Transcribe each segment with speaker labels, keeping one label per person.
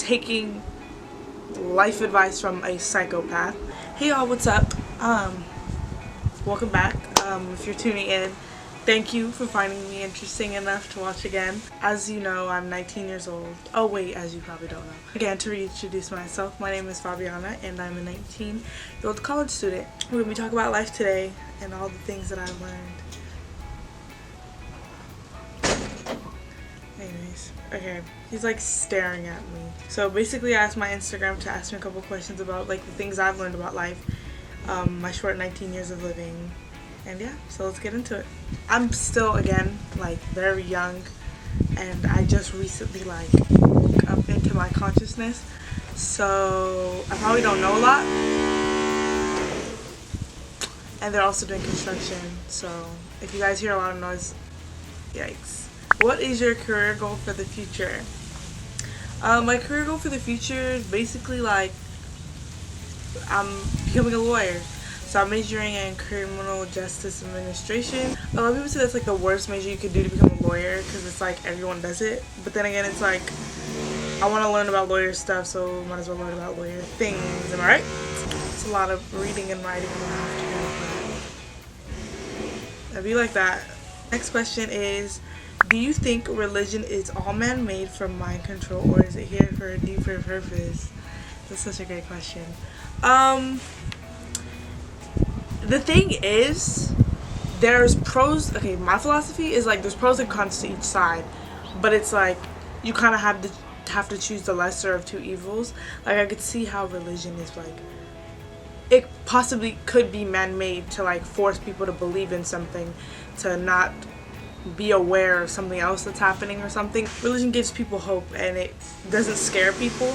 Speaker 1: taking life advice from a psychopath. Hey y'all, what's up? Welcome back. If you're tuning in, thank you for finding me interesting enough to watch again. As you know, I'm 19 years old. Oh wait, as you probably don't know. Again, to reintroduce myself, my name is Fabeina and I'm a 19-year-old college student. We're going to be talking about life today and all the things that I've learned. Anyways, okay, he's like staring at me. So basically I asked my Instagram to ask me a couple questions about like the things I've learned about life, my short 19 years of living, and yeah, so let's get into it. I'm still, again, like very young, and I just recently like woke up into my consciousness, so I probably don't know a lot, and they're also doing construction, so if you guys hear a lot of noise, yikes. What is your career goal for the future? My career goal for the future is basically like I'm becoming a lawyer. So I'm majoring in criminal justice administration. A lot of people say that's like the worst major you could do to become a lawyer because it's like everyone does it. But then again, it's like I want to learn about lawyer stuff, so might as well learn about lawyer things. Am I right? It's a lot of reading and writing in the afternoon. It'd be like that. Next question is, do you think religion is all man-made for mind control, or is it here for a deeper purpose? That's such a great question. The thing is, there's pros. Okay, my philosophy is like there's pros and cons to each side, but it's like you kind of have to choose the lesser of two evils. Like I could see how religion is like it possibly could be man-made to like force people to believe in something, to not be aware of something else that's happening or something. Religion gives people hope and it doesn't scare people,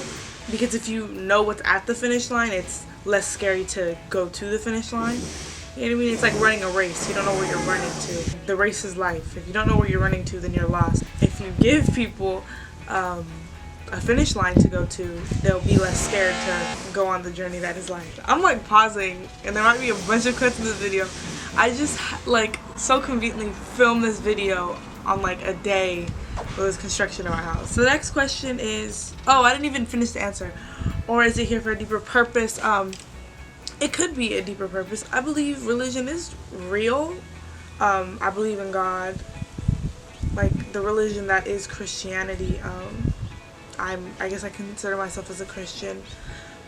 Speaker 1: because if you know what's at the finish line, it's less scary to go to the finish line. You know what I mean? It's like running a race. You don't know where you're running to. The race is life. If you don't know where you're running to, then you're lost. If you give people a finish line to go to, they'll be less scared to go on the journey that is life. I'm like pausing and there might be a bunch of cuts in this video. I just like so conveniently filmed this video on like a day where there's construction in my house. So the next question is, oh, I didn't even finish the answer. Or is it here for a deeper purpose? It could be a deeper purpose. I believe religion is real. I believe in God. Like the religion that is Christianity. I guess I consider myself as a Christian.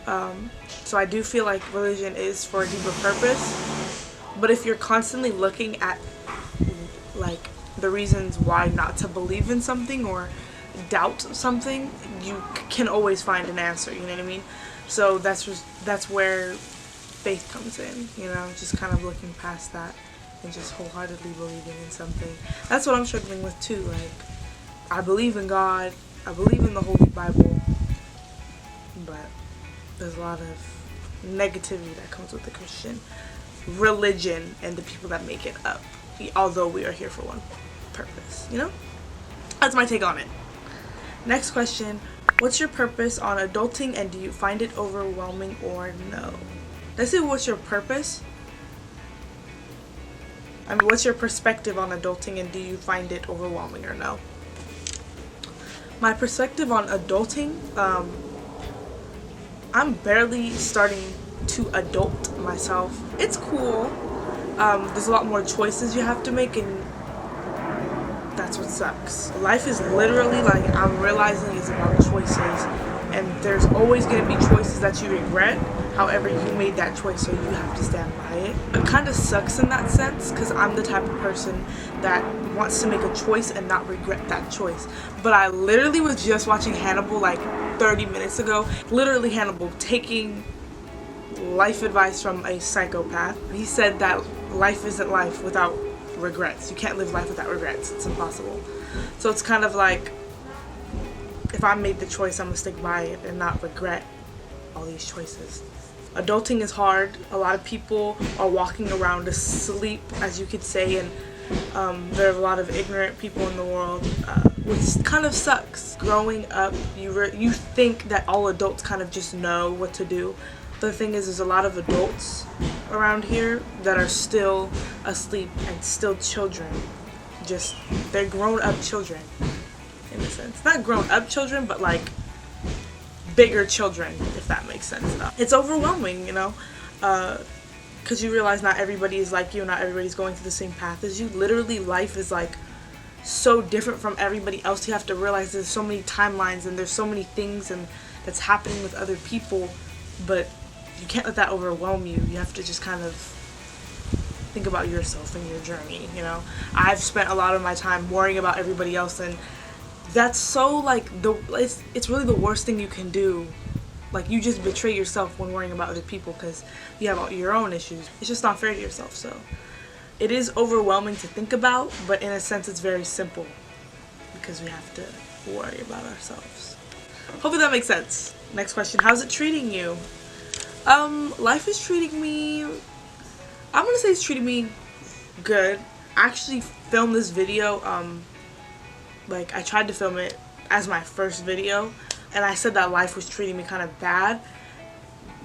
Speaker 1: So I do feel like religion is for a deeper purpose. But if you're constantly looking at like the reasons why not to believe in something or doubt something, you can always find an answer, you know what I mean? So that's where faith comes in, you know, just kind of looking past that and just wholeheartedly believing in something. That's what I'm struggling with too. Like, I believe in God, I believe in the Holy Bible, but there's a lot of negativity that comes with the Christian religion and the people that make it up, although we are here for one purpose, you know? That's my take on it. Next question, what's your purpose on adulting and do you find it overwhelming or no? Did I say what's your purpose? I mean, what's your perspective on adulting and do you find it overwhelming or no? My perspective on adulting, I'm barely starting to adult myself. It's cool. There's a lot more choices you have to make, and that's what sucks. Life is literally like, I'm realizing, is about choices, and there's always going to be choices that you regret. However, you made that choice, so you have to stand by it. It kind of sucks in that sense, because I'm the type of person that wants to make a choice and not regret that choice. But I literally was just watching Hannibal like 30 minutes ago. Literally Hannibal taking life advice from a psychopath. He said that life isn't life without regrets. You can't live life without regrets. It's impossible. So it's kind of like, if I made the choice, I'm gonna stick by it and not regret all these choices. Adulting is hard. A lot of people are walking around asleep, as you could say, and there are a lot of ignorant people in the world, which kind of sucks. Growing up, you think that all adults kind of just know what to do. The thing is, there's a lot of adults around here that are still asleep and still children. Just, they're grown-up children, in a sense. Not grown-up children, but like bigger children, if that makes sense. It's overwhelming, you know, because you realize not everybody is like you, not everybody's going through the same path as you. Literally, life is like so different from everybody else. You have to realize there's so many timelines and there's so many things and that's happening with other people, but you can't let that overwhelm you. You have to just kind of think about yourself and your journey, you know. I've spent a lot of my time worrying about everybody else, and that's so like it's really the worst thing you can do. Like, you just betray yourself when worrying about other people because you have your own issues. It's just not fair to yourself. So it is overwhelming to think about, but in a sense it's very simple because we have to worry about ourselves. Hopefully that makes sense. Next question. How's it treating you? Life is treating me, I'm gonna say it's treating me good. I actually filmed this video, like, I tried to film it as my first video, and I said that life was treating me kind of bad,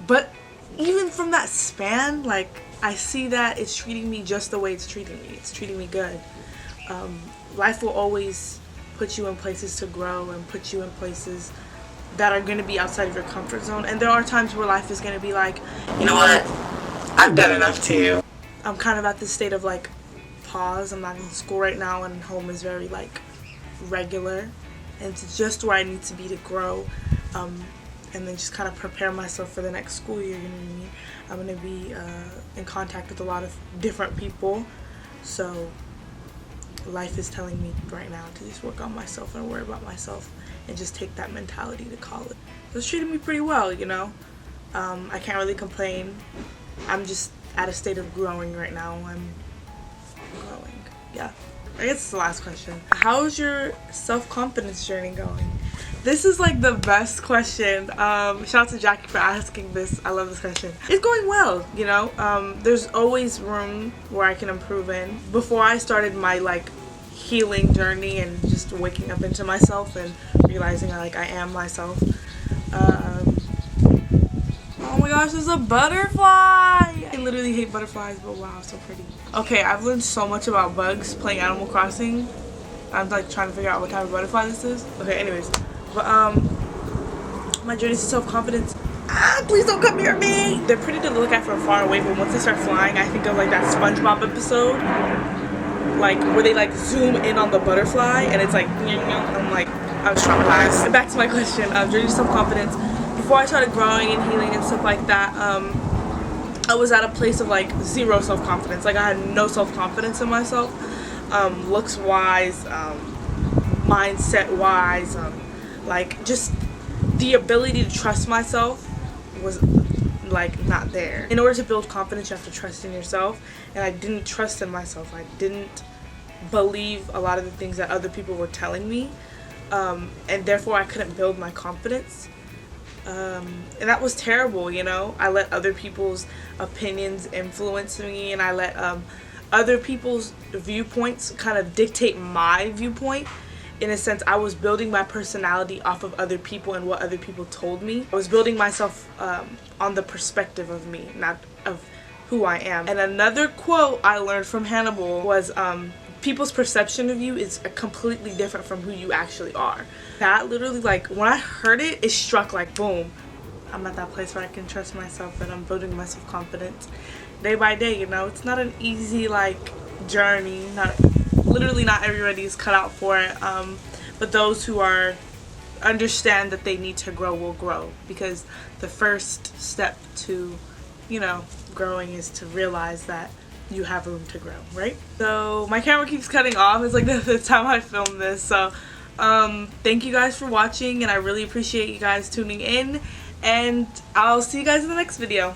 Speaker 1: but even from that span, like, I see that it's treating me just the way it's treating me. It's treating me good. Life will always put you in places to grow and put you in places that are going to be outside of your comfort zone, and there are times where life is going to be like, you know what, I've done enough too. I'm kind of at this state of like pause. I'm not in school right now, and home is very like regular, and it's just where I need to be to grow, and then just kind of prepare myself for the next school year. You know what I mean? I'm going to be in contact with a lot of different people, so life is telling me right now to just work on myself and worry about myself and just take that mentality to college. So it's treating me pretty well, you know. I can't really complain. I'm just at a state of growing right now. I'm growing. Yeah. I guess it's the last question. How's your self-confidence journey going? This is like the best question. Shout out to Jackie for asking this. I love this question. It's going well, you know. There's always room where I can improve in. Before I started my like healing journey and just waking up into myself and realizing like I am myself. Oh my gosh, there's a butterfly! I literally hate butterflies, but wow, so pretty. Okay, I've learned so much about bugs playing Animal Crossing. I'm like trying to figure out what type of butterfly this is. Okay, anyways. But my journey to self-confidence. Please don't come near me! They're pretty to look at from far away, but once they start flying, I think of like that SpongeBob episode. Like, where they like zoom in on the butterfly and it's like, I'm like, I was traumatized. And back to my question, journey to self-confidence. Before I started growing and healing and stuff like that, I was at a place of like zero self-confidence. Like, I had no self-confidence in myself, looks wise, mindset wise, like just the ability to trust myself was like not there. In order to build confidence, you have to trust in yourself, and I didn't trust in myself. I didn't believe a lot of the things that other people were telling me, and therefore I couldn't build my confidence. And that was terrible, you know. I let other people's opinions influence me, and I let other people's viewpoints kind of dictate my viewpoint. In a sense, I was building my personality off of other people and what other people told me. I was building myself on the perspective of me, not of who I am. And another quote I learned from Hannibal was, people's perception of you is completely different from who you actually are. That literally, like, when I heard it, it struck like boom. I'm at that place where I can trust myself and I'm building my self-confidence day by day, you know. It's not an easy, like, journey. Literally not everybody is cut out for it, but those who understand that they need to grow will grow, because the first step to, you know, growing is to realize that you have room to grow, right? So my camera keeps cutting off. It's like the time I filmed this. So thank you guys for watching, and I really appreciate you guys tuning in, and I'll see you guys in the next video.